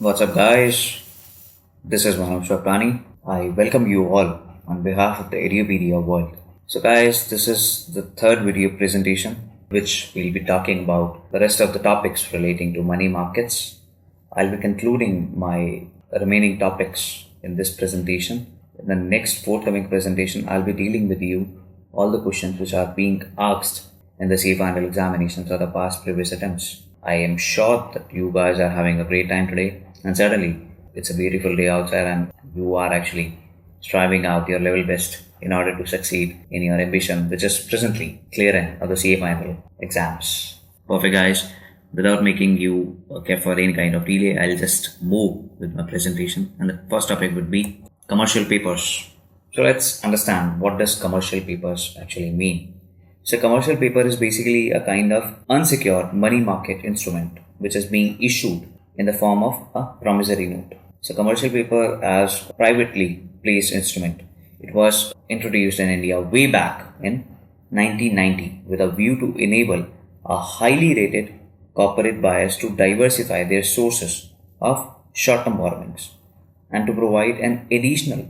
What's up, guys? This is Manoj Chaprani. I welcome you all on behalf of the Edupedia world. So, guys, this is the third video presentation, which we'll be talking about the rest of the topics relating to money markets. I'll be concluding my remaining topics in this presentation. In the next forthcoming presentation, I'll be dealing with you all the questions which are being asked in the C final examinations or the past previous attempts. I am sure that you guys are having a great time today, and certainly it's a beautiful day outside and you are actually striving out your level best in order to succeed in your ambition, which is presently clearing of the CA final exams. Perfect, guys. Without making you care for any kind of delay, I'll just move with my presentation, and the first topic would be commercial papers. So let's understand, what does commercial papers actually mean. So commercial paper is basically a kind of unsecured money market instrument which is being issued in the form of a promissory note. So commercial paper as a privately placed instrument. It was introduced in India way back in 1990 with a view to enable a highly rated corporate buyers to diversify their sources of short-term borrowings and to provide an additional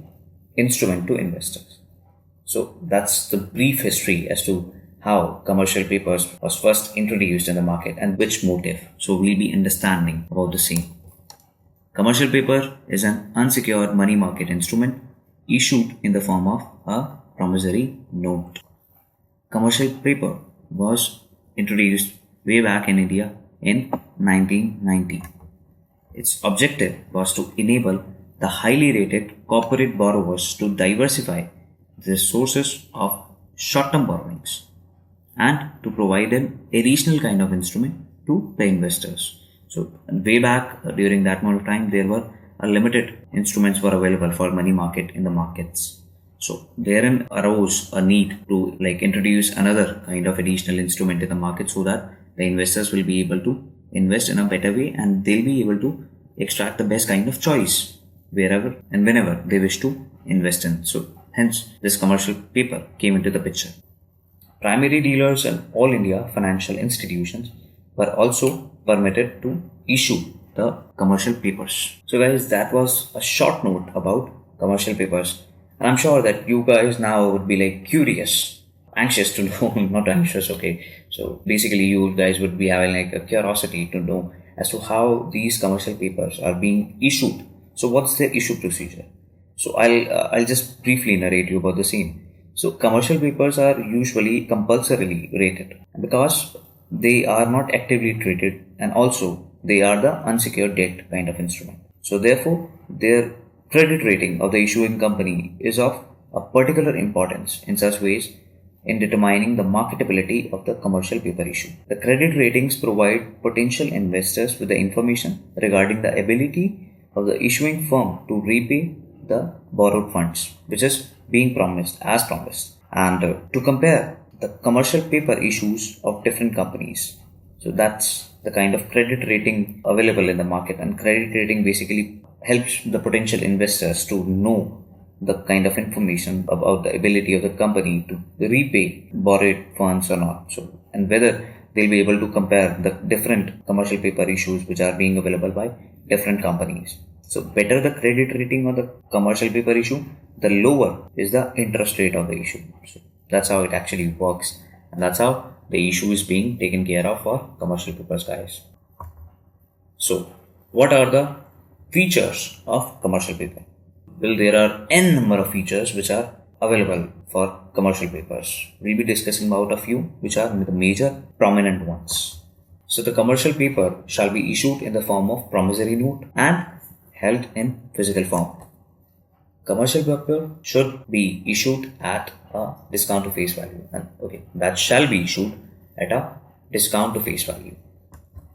instrument to investors. So that's the brief history as to how commercial papers was first introduced in the market and which motive. So we'll be understanding about the same. Commercial paper is an unsecured money market instrument issued in the form of a promissory note. Commercial paper was introduced way back in India in 1990. Its objective was to enable the highly rated corporate borrowers to diversify their sources of short-term borrowings and to provide an additional kind of instrument to the investors. So way back during that amount of time, there were a limited instruments were available for money market in the markets. So therein arose a need to introduce another kind of additional instrument in the market so that the investors will be able to invest in a better way and they'll be able to extract the best kind of choice wherever and whenever they wish to invest in. So hence this commercial paper came into the picture. Primary dealers and all India financial institutions were also permitted to issue the commercial papers. So guys, that was a short note about commercial papers. And I'm sure that you guys now would be curious, anxious to know, not anxious, okay. So basically you guys would be having a curiosity to know as to how these commercial papers are being issued. So what's the issue procedure? So I'll just briefly narrate you about the same. So commercial papers are usually compulsorily rated because they are not actively traded and also they are the unsecured debt kind of instrument. So therefore their credit rating of the issuing company is of a particular importance in such ways in determining the marketability of the commercial paper issue. The credit ratings provide potential investors with the information regarding the ability of the issuing firm to repay the borrowed funds, which is being promised and to compare the commercial paper issues of different companies. So that's the kind of credit rating available in the market, and credit rating basically helps the potential investors to know the kind of information about the ability of the company to repay borrowed funds or not. So, and whether they'll be able to compare the different commercial paper issues which are being available by different companies. So better the credit rating of the commercial paper issue, the lower is the interest rate of the issue. So that's how it actually works, and that's how the issue is being taken care of for commercial papers, guys. So what are the features of commercial paper? Well, there are n number of features which are available for commercial papers. We'll be discussing about a few which are the major prominent ones. So the commercial paper shall be issued in the form of promissory note and held in physical form. Commercial paper should be issued at a discount to face value, and that shall be issued at a discount to face value.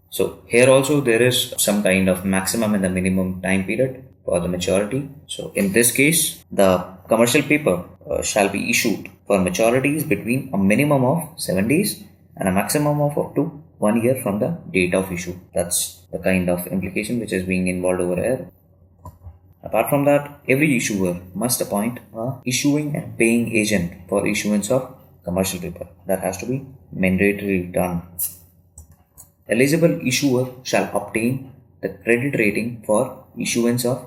So here also there is some kind of maximum and the minimum time period for the maturity. So in this case, the commercial paper shall be issued for maturities between a minimum of 7 days and a maximum of up to 1 year from the date of issue. That's the kind of implication which is being involved over here. Apart from that, every issuer must appoint a issuing and paying agent for issuance of commercial paper. That has to be mandatorily done. Eligible issuer shall obtain the credit rating for issuance of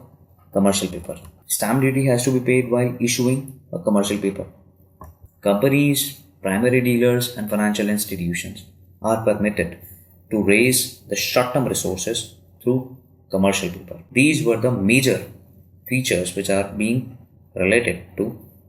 commercial paper. Stamp duty has to be paid while issuing a commercial paper. Companies, primary dealers, and financial institutions are permitted to raise the short-term resources through commercial paper. These were the major features which are being related to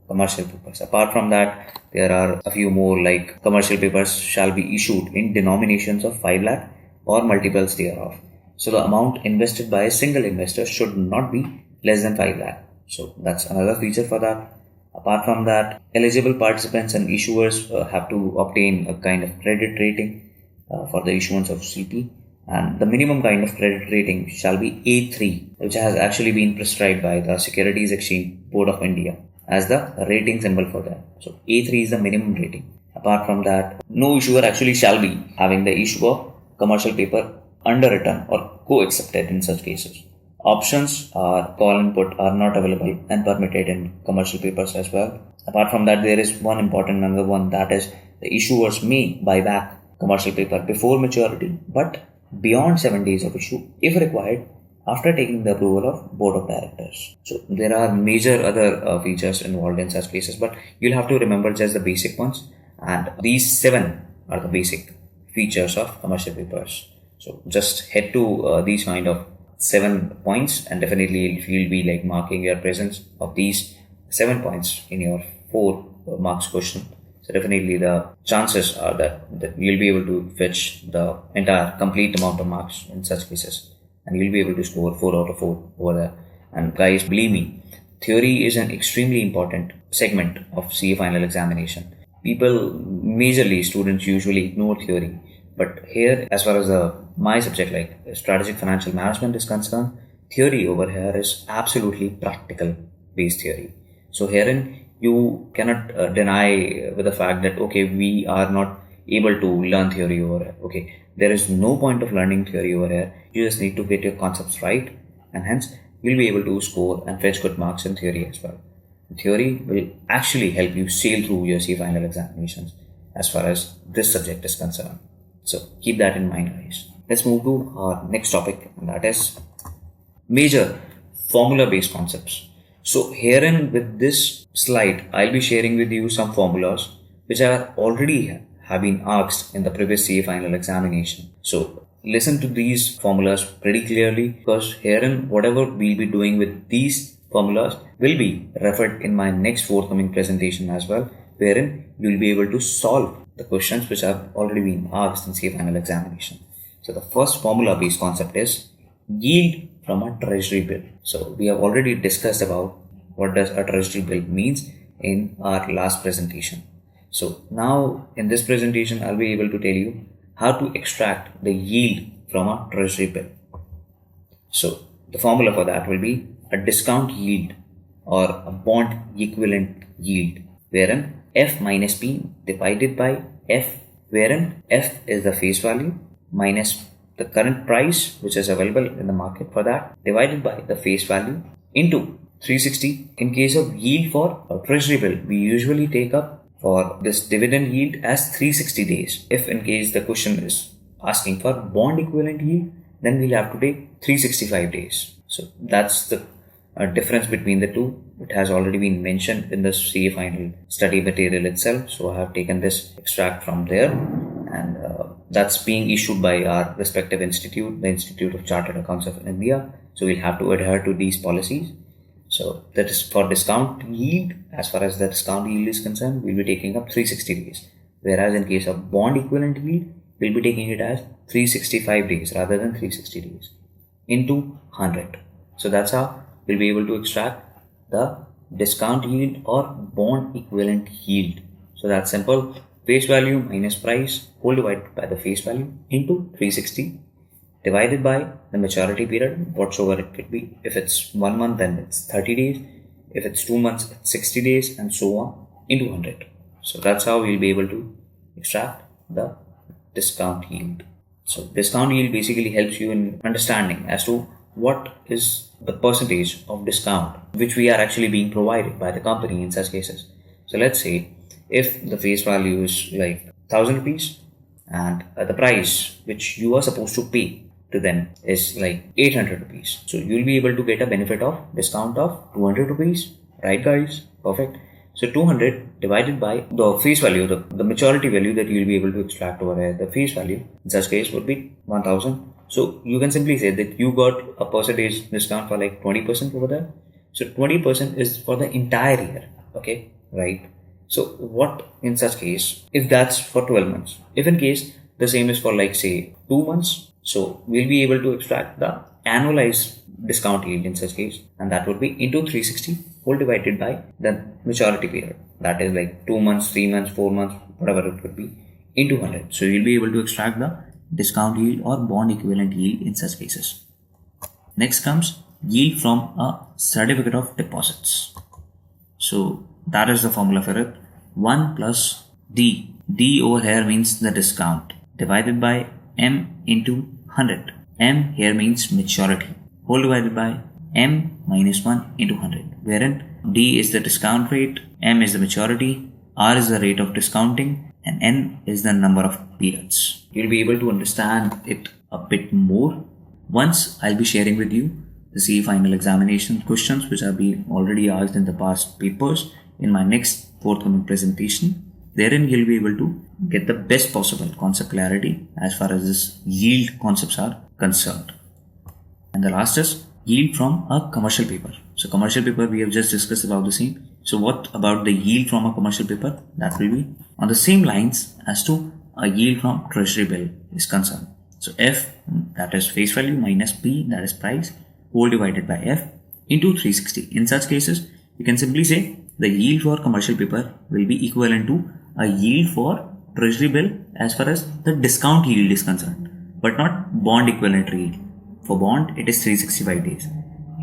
commercial papers. Apart from that, there are a few more, like commercial papers shall be issued in denominations of 5 lakh or multiples thereof. So the amount invested by a single investor should not be less than 5 lakh. So that's another feature for that. Apart from that, eligible participants and issuers have to obtain a kind of credit rating for the issuance of CP, and the minimum kind of credit rating shall be A3, which has actually been prescribed by the Securities Exchange Board of India as the rating symbol for that. So A3 is the minimum rating. Apart from that, no issuer actually shall be having the issue of commercial paper underwritten or co-accepted in such cases. Options or call and put are not available and permitted in commercial papers as well. Apart from that, there is one important another one, that is the issuers may buy back commercial paper before maturity but beyond 7 days of issue if required after taking the approval of board of directors. So there are major other features involved in such cases, but you'll have to remember just the basic ones, and these 7 are the basic features of commercial papers. So just head to these kind of 7 points, and definitely you'll be like marking your presence of these 7 points in your 4 marks question. So definitely the chances are that you'll be able to fetch the entire complete amount of marks in such cases, and you'll be able to score 4 out of 4 over there. And guys, believe me, theory is an extremely important segment of CA final examination. Majorly students usually ignore theory. But here, as far as my subject like strategic financial management is concerned, theory over here is absolutely practical based theory. So herein you cannot deny with the fact that okay, we are not able to learn theory over here. Okay, there is no point of learning theory over here. You just need to get your concepts right, and hence you'll be able to score and fetch good marks in theory as well. Theory will actually help you sail through your CA final examinations as far as this subject is concerned. So keep that in mind, guys. Let's move to our next topic, and that is major formula-based concepts. So herein with this slide, I'll be sharing with you some formulas which are already have been asked in the previous CA final examination. So listen to these formulas pretty clearly, because herein whatever we'll be doing with these formulas will be referred in my next forthcoming presentation as well, wherein you'll be able to solve the questions which have already been asked in CA final examination. So the first formula based concept is yield from a treasury bill. So we have already discussed about what does a treasury bill means in our last presentation. So now in this presentation, I'll be able to tell you how to extract the yield from a treasury bill. So the formula for that will be a discount yield or a bond equivalent yield, wherein F minus P divided by F, wherein F is the face value minus the current price which is available in the market for that, divided by the face value into 360. In case of yield for a treasury bill, we usually take up for this dividend yield as 360 days. If in case the question is asking for bond equivalent yield, then we'll have to take 365 days. So that's the difference between the two. It has already been mentioned in the CA final study material itself. So I have taken this extract from there, and that's being issued by our respective institute, the Institute of Chartered Accountants of India. So we'll have to adhere to these policies. So that is for discount yield. As far as the discount yield is concerned, we'll be taking up 360 days. Whereas in case of bond equivalent yield, we'll be taking it as 365 days rather than 360 days into 100. So that's how we'll be able to extract the discount yield or bond equivalent yield. So that's simple. Face value minus price whole divided by the face value into 360 divided by the maturity period, whatsoever it could be. If it's 1 month, then it's 30 days. If it's 2 months, it's 60 days, and so on into 100. So that's how we'll be able to extract the discount yield. So discount yield basically helps you in understanding as to what is the percentage of discount which we are actually being provided by the company in such cases. So let's say if the face value is like 1000 rupees and the price which you are supposed to pay to them is like 800 rupees. So you'll be able to get a benefit of discount of 200 rupees. Right guys? Perfect. So 200 divided by the face value, the maturity value that you'll be able to extract over here, the face value in such case would be 1000. So you can simply say that you got a percentage discount for like 20% over there. So 20% is for the entire year. Okay, right? So what in such case, if that's for 12 months, if in case the same is for like say 2 months, so we'll be able to extract the annualized discount yield in such case, and that would be into 360 whole divided by the maturity period. That is like 2 months, 3 months, 4 months, whatever it could be, into 100. So you'll be able to extract the discount yield or bond equivalent yield in such cases. Next comes yield from a certificate of deposits. So that is the formula for it. 1 plus D. D over here means the discount divided by M into 100. M here means maturity whole divided by M minus 1 into 100, wherein D is the discount rate, M is the maturity, R is the rate of discounting, and N is the number of periods. You'll be able to understand it a bit more once I'll be sharing with you the CA final examination questions which have been already asked in the past papers in my next forthcoming presentation. Therein you'll be able to get the best possible concept clarity as far as this yield concepts are concerned. And the last is yield from a commercial paper. So commercial paper we have just discussed about the same. So what about the yield from a commercial paper? That will be on the same lines as to a yield from treasury bill is concerned. So F, that is face value, minus P, that is price, whole divided by F into 360. In such cases, you can simply say the yield for commercial paper will be equivalent to a yield for treasury bill as far as the discount yield is concerned, but not bond equivalent yield. For bond, it is 365 days.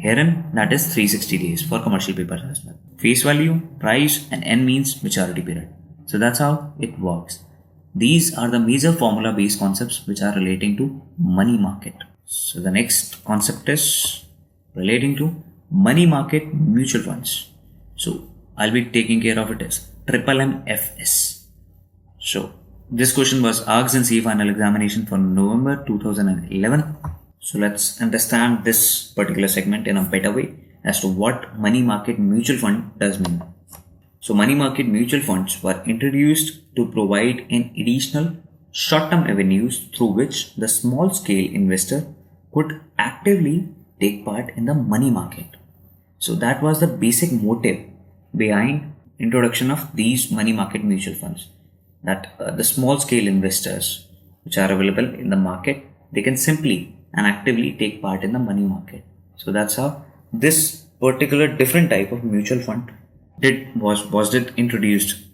Herein, that is 360 days for commercial papers as well. Face value, price, and N means maturity period. So that's how it works. These are the major formula based concepts which are relating to money market. So the next concept is relating to money market mutual funds. So I'll be taking care of it as MMMFs. So this question was asked in CA final examination for November 2011. So let's understand this particular segment in a better way as to what money market mutual fund does mean. So money market mutual funds were introduced to provide an additional short-term avenues through which the small-scale investor could actively take part in the money market. So that was the basic motive behind introduction of these money market mutual funds, that the small-scale investors which are available in the market, they can simply and actively take part in the money market. So that's how this particular different type of mutual fund was introduced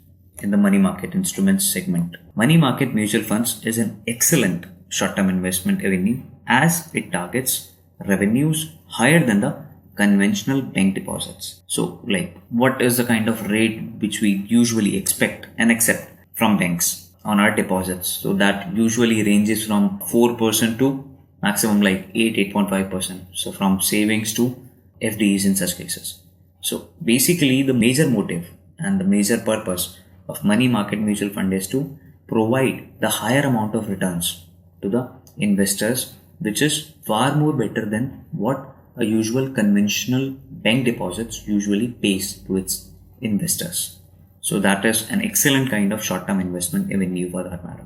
in the money market instruments segment. Money market mutual funds is an excellent short-term investment avenue as it targets revenues higher than the conventional bank deposits. So like what is the kind of rate which we usually expect and accept from banks on our deposits? So that usually ranges from 4% to maximum like 8.5%. So from savings to FDs in such cases. So basically the major motive and the major purpose of money market mutual fund is to provide the higher amount of returns to the investors, which is far more better than what a usual conventional bank deposits usually pays to its investors. So that is an excellent kind of short-term investment avenue for that matter.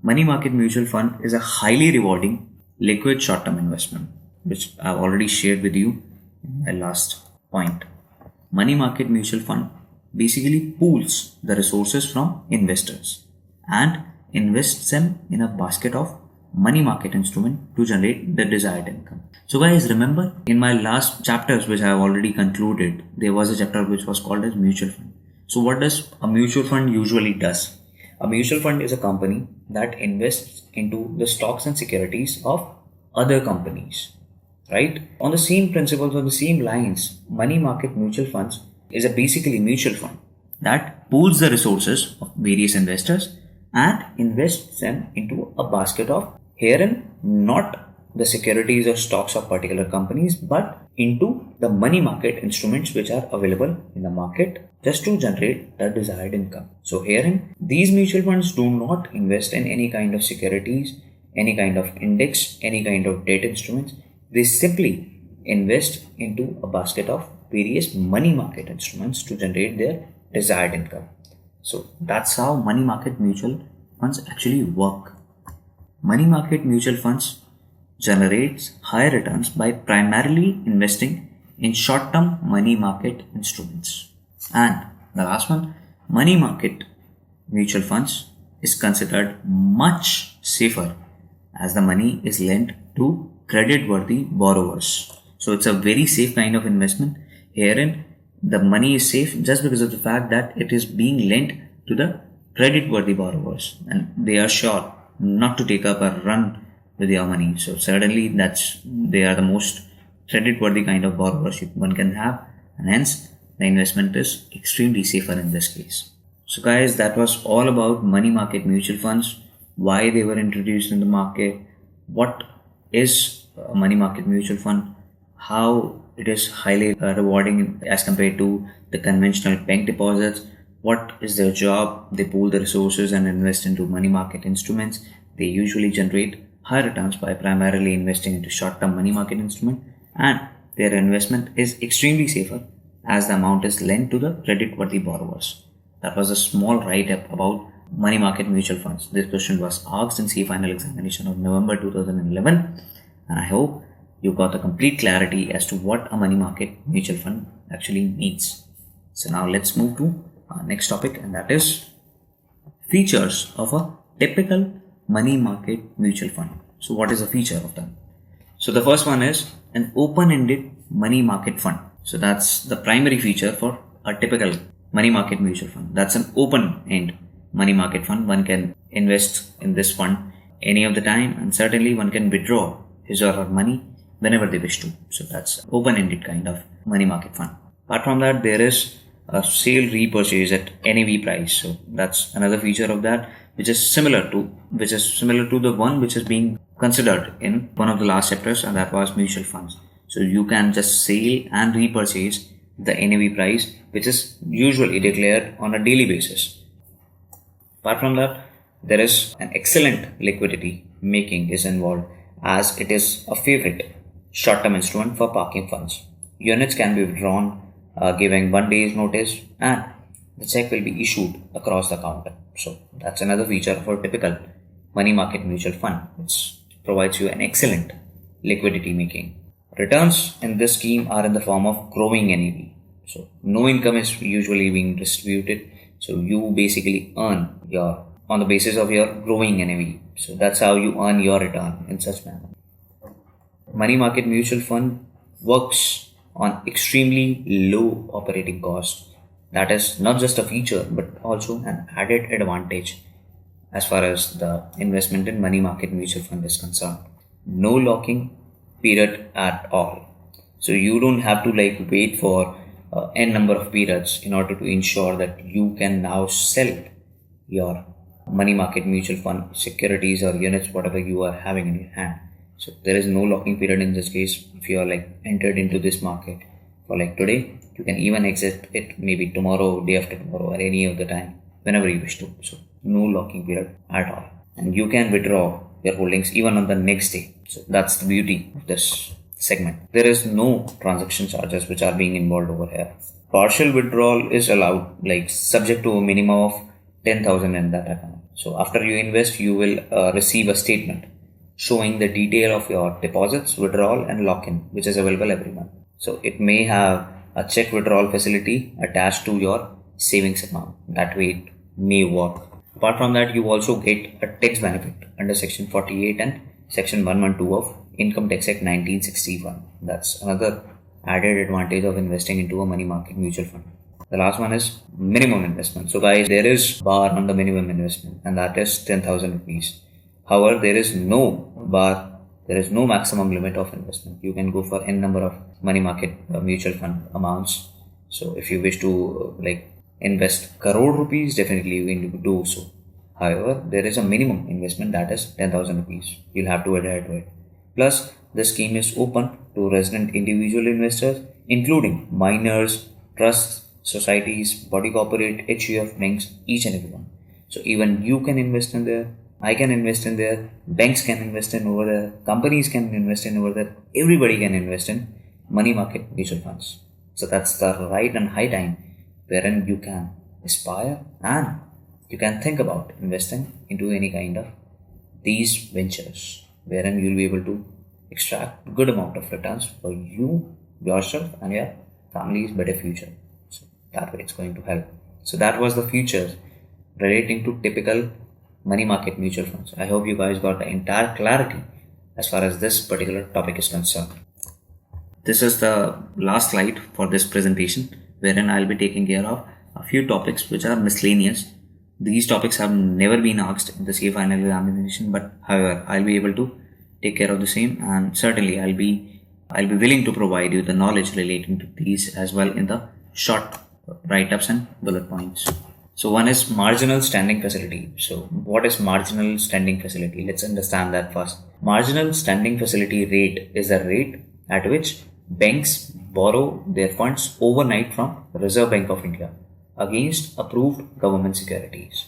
Money market mutual fund is a highly rewarding liquid short-term investment, which I've already shared with you in my last point. Money market mutual fund basically pools the resources from investors and invests them in a basket of money market instrument to generate the desired income. So guys, remember in my last chapters which I have already concluded, there was a chapter which was called as mutual fund. So what does a mutual fund usually does? A mutual fund is a company that invests into the stocks and securities of other companies, right? On the same principles, on the same lines, money market mutual funds is a basically mutual fund that pools the resources of various investors and invests them into a basket of, herein not the securities or stocks of particular companies, but into the money market instruments which are available in the market just to generate the desired income. So herein, these mutual funds do not invest in any kind of securities, any kind of index, any kind of debt instruments. They simply invest into a basket of various money market instruments to generate their desired income. So that's how money market mutual funds actually work. Money market mutual funds generates higher returns by primarily investing in short-term money market instruments. And the last one, money market mutual funds is considered much safer as the money is lent to credit-worthy borrowers. So it's a very safe kind of investment. Herein, the money is safe just because of the fact that it is being lent to the credit-worthy borrowers, and they are sure not to take up a run with your money. So certainly they are the most credit-worthy kind of borrowers one can have, and hence the investment is extremely safer in this case. So guys, that was all about money market mutual funds, why they were introduced in the market, what is a money market mutual fund, how it is highly rewarding as compared to the conventional bank deposits, what is their job. They pool the resources and invest into money market instruments. They usually generate high returns by primarily investing into short-term money market instrument, and their investment is extremely safer as the amount is lent to the credit-worthy borrowers. That was a small write-up about money market mutual funds. This question was asked in CA final examination of November 2011, and I hope you got a complete clarity as to what a money market mutual fund actually means. So now let's move to our next topic, and that is features of a typical money market mutual fund. So what is a feature of them? So the first one is an open-ended money market fund. So that's the primary feature for a typical money market mutual fund. That's an open-end money market fund. One can invest in this fund any of the time, and certainly one can withdraw his or her money whenever they wish to. So that's open-ended kind of money market fund. Apart from that, there is a sale repurchase at NAV price. So that's another feature of that, which is similar to the one which is being considered in one of the last chapters, and that was mutual funds. So you can just sell and repurchase the NAV price, which is usually declared on a daily basis. Apart from that, there is an excellent liquidity making is involved, as it is a favorite short-term instrument for parking funds. Units can be withdrawn giving 1 day's notice, and the check will be issued across the counter. So that's another feature of a typical money market mutual fund, which provides you an excellent liquidity making. Returns in this scheme are in the form of growing NAV. So no income is usually being distributed. So you basically earn on the basis of your growing NAV. So that's how you earn your return in such manner. Money market mutual fund works on extremely low operating cost. That is not just a feature but also an added advantage as far as the investment in money market mutual fund is concerned. No locking period at all. So you don't have to wait for n number of periods in order to ensure that you can now sell your money market mutual fund securities or units, whatever you are having in your hand. So there is no locking period in this case. If you are entered into this market for today, you can even exit it maybe tomorrow, day after tomorrow, or any of the time whenever you wish to. So no locking period at all, and you can withdraw your holdings even on the next day. So that's the beauty of this segment. There is no transaction charges which are being involved over here. Partial withdrawal is allowed, subject to a minimum of 10,000 in that account. So after you invest, you will receive a statement showing the detail of your deposits, withdrawal and lock-in, which is available every month. So it may have a check withdrawal facility attached to your savings account. That way it may work. Apart from that, you also get a tax benefit under section 48 and section 112 of Income Tax Act 1961. That's another added advantage of investing into a money market mutual fund. The last one is minimum investment. So guys, there is bar on the minimum investment, and that is 10,000 rupees. However, there is no bar, there is no maximum limit of investment. You can go for n number of money market mutual fund amounts. So if you wish to invest crore rupees, definitely you can do so. However, there is a minimum investment, that is 10,000 rupees. You'll have to adhere to it. Plus, the scheme is open to resident individual investors, including minors, trusts, societies, body corporate, HUF, banks, each and everyone. So even you can invest in there. I can invest in there, banks can invest in over there, companies can invest in over there, everybody can invest in money market mutual funds. So that's the right and high time wherein you can aspire and you can think about investing into any kind of these ventures wherein you'll be able to extract good amount of returns for you, yourself and your family's better future. So that way it's going to help. So that was the features relating to typical money market mutual funds. I hope you guys got the entire clarity as far as this particular topic is concerned. This is the last slide for this presentation wherein I'll be taking care of a few topics which are miscellaneous. These topics have never been asked in the CA final examination, but however I'll be able to take care of the same, and certainly I'll be willing to provide you the knowledge relating to these as well in the short write-ups and bullet points. So one is marginal standing facility. So what is marginal standing facility? Let's understand that first. Marginal standing facility rate is the rate at which banks borrow their funds overnight from Reserve Bank of India against approved government securities.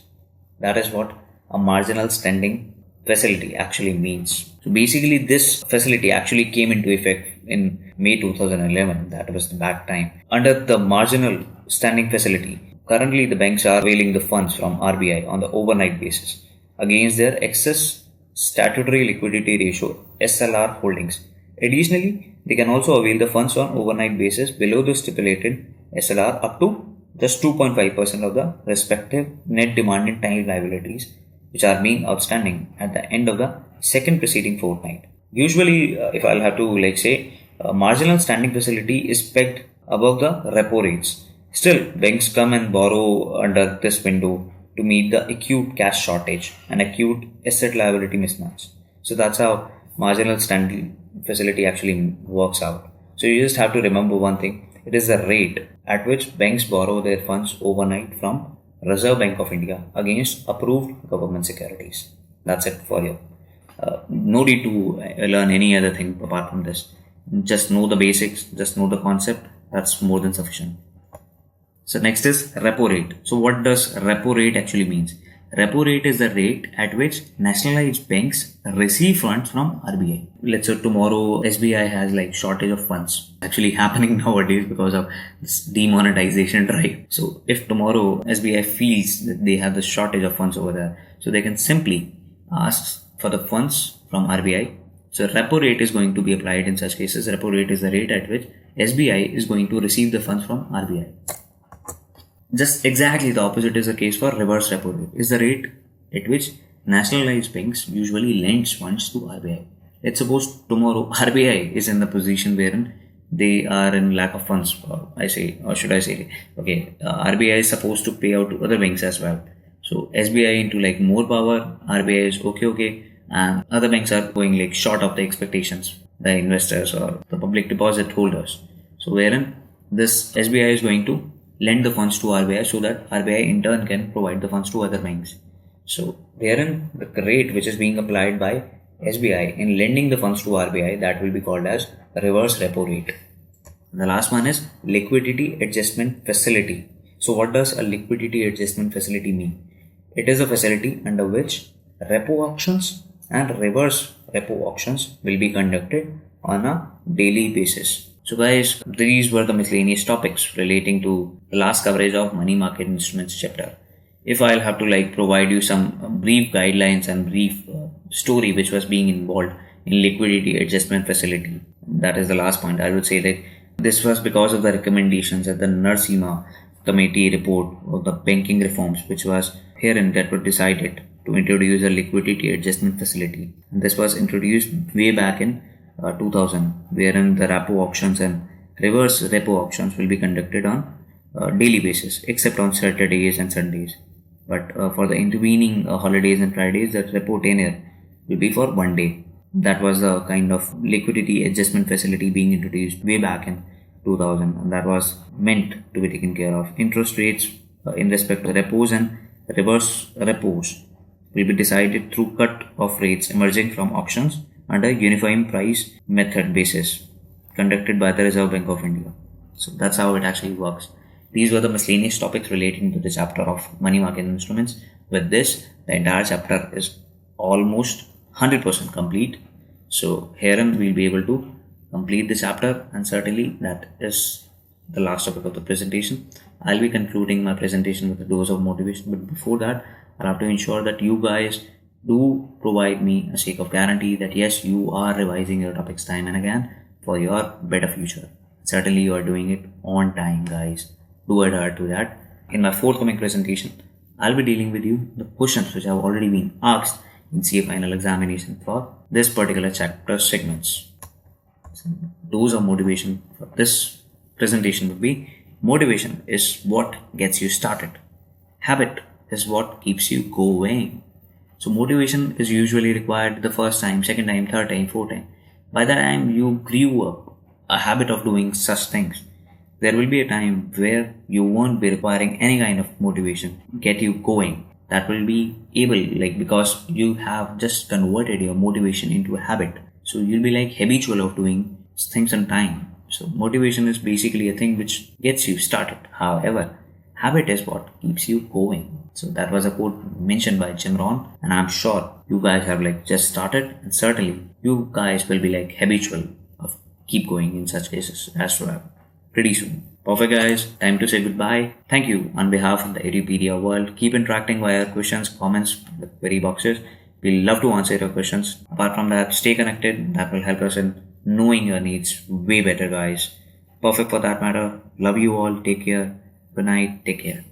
That is what a marginal standing facility actually means. So basically this facility actually came into effect in May 2011. That was the back time. Under the marginal standing facility, currently the banks are availing the funds from RBI on the overnight basis against their excess statutory liquidity ratio SLR holdings. Additionally, they can also avail the funds on overnight basis below the stipulated SLR up to just 2.5% of the respective net demand in time liabilities which are being outstanding at the end of the second preceding fortnight. Usually, if I'll have to say, a marginal standing facility is pegged above the repo rates. Still, banks come and borrow under this window to meet the acute cash shortage and acute asset liability mismatch. So that's how marginal standing facility actually works out. So you just have to remember one thing. It is the rate at which banks borrow their funds overnight from Reserve Bank of India against approved government securities. That's it for you. No need to learn any other thing apart from this. Just know the basics, just know the concept. That's more than sufficient. So next is repo rate. So what does repo rate actually means? Repo rate is the rate at which nationalized banks receive funds from RBI. Let's say tomorrow SBI has shortage of funds actually happening nowadays because of this demonetization drive. So if tomorrow SBI feels that they have the shortage of funds over there, so they can simply ask for the funds from RBI. So repo rate is going to be applied in such cases. Repo rate is the rate at which SBI is going to receive the funds from RBI. Just exactly the opposite is the case for reverse repo rate. Is the rate at which nationalized banks usually lends funds to RBI. Let's suppose tomorrow RBI is in the position wherein they are in lack of funds. RBI is supposed to pay out to other banks as well. So SBI into more power, RBI is okay, and other banks are going short of the expectations, the investors or the public deposit holders. So wherein this SBI is going to lend the funds to RBI so that RBI in turn can provide the funds to other banks. So wherein the rate which is being applied by SBI in lending the funds to RBI, that will be called as reverse repo rate. The last one is liquidity adjustment facility. So what does a liquidity adjustment facility mean? It is a facility under which repo auctions and reverse repo auctions will be conducted on a daily basis. So guys, these were the miscellaneous topics relating to the last coverage of money market instruments chapter. If I'll have to provide you some brief guidelines and brief story which was being involved in liquidity adjustment facility, that is the last point. I would say that this was because of the recommendations at the Narasimha committee report of the banking reforms which was herein that were decided to introduce a liquidity adjustment facility. And this was introduced way back in 2000, wherein the repo auctions and reverse repo auctions will be conducted on daily basis except on Saturdays and Sundays. But for the intervening holidays and Fridays, the repo tenure will be for 1 day. That was the kind of liquidity adjustment facility being introduced way back in 2000, and that was meant to be taken care of. Interest rates in respect to repos and reverse repos will be decided through cut-off rates emerging from auctions under unifying price method basis conducted by the Reserve Bank of India. So that's how it actually works. These were the miscellaneous topics relating to the chapter of money market instruments. With this, the entire chapter is almost 100% complete. So herein we'll be able to complete the chapter, and certainly that is the last topic of the presentation. I'll be concluding my presentation with a dose of motivation, but before that I'll have to ensure that you guys do provide me a sake of guarantee that yes, you are revising your topics time and again for your better future. Certainly you are doing it on time, guys. Do adhere to that. In my forthcoming presentation, I'll be dealing with you the questions which have already been asked in CA final examination for this particular chapter segments. So, dose of motivation for this presentation would be: motivation is what gets you started. Habit is what keeps you going. So motivation is usually required the first time, second time, third time, fourth time. By the time you grew up a habit of doing such things, there will be a time where you won't be requiring any kind of motivation to get you going. That will be able, because you have just converted your motivation into a habit. So you'll be habitual of doing things on time. So motivation is basically a thing which gets you started. However, habit is what keeps you going. So that was a quote mentioned by Jim Rohn, and I'm sure you guys have just started, and certainly you guys will be habitual of keep going in such cases as well pretty soon. Perfect, guys. Time to say goodbye. Thank you on behalf of the Edupedia world. Keep interacting via questions, comments, the query boxes. We'll love to answer your questions. Apart from that, stay connected. That will help us in knowing your needs way better, guys. Perfect for that matter. Love you all. Take care. Good night. Take care.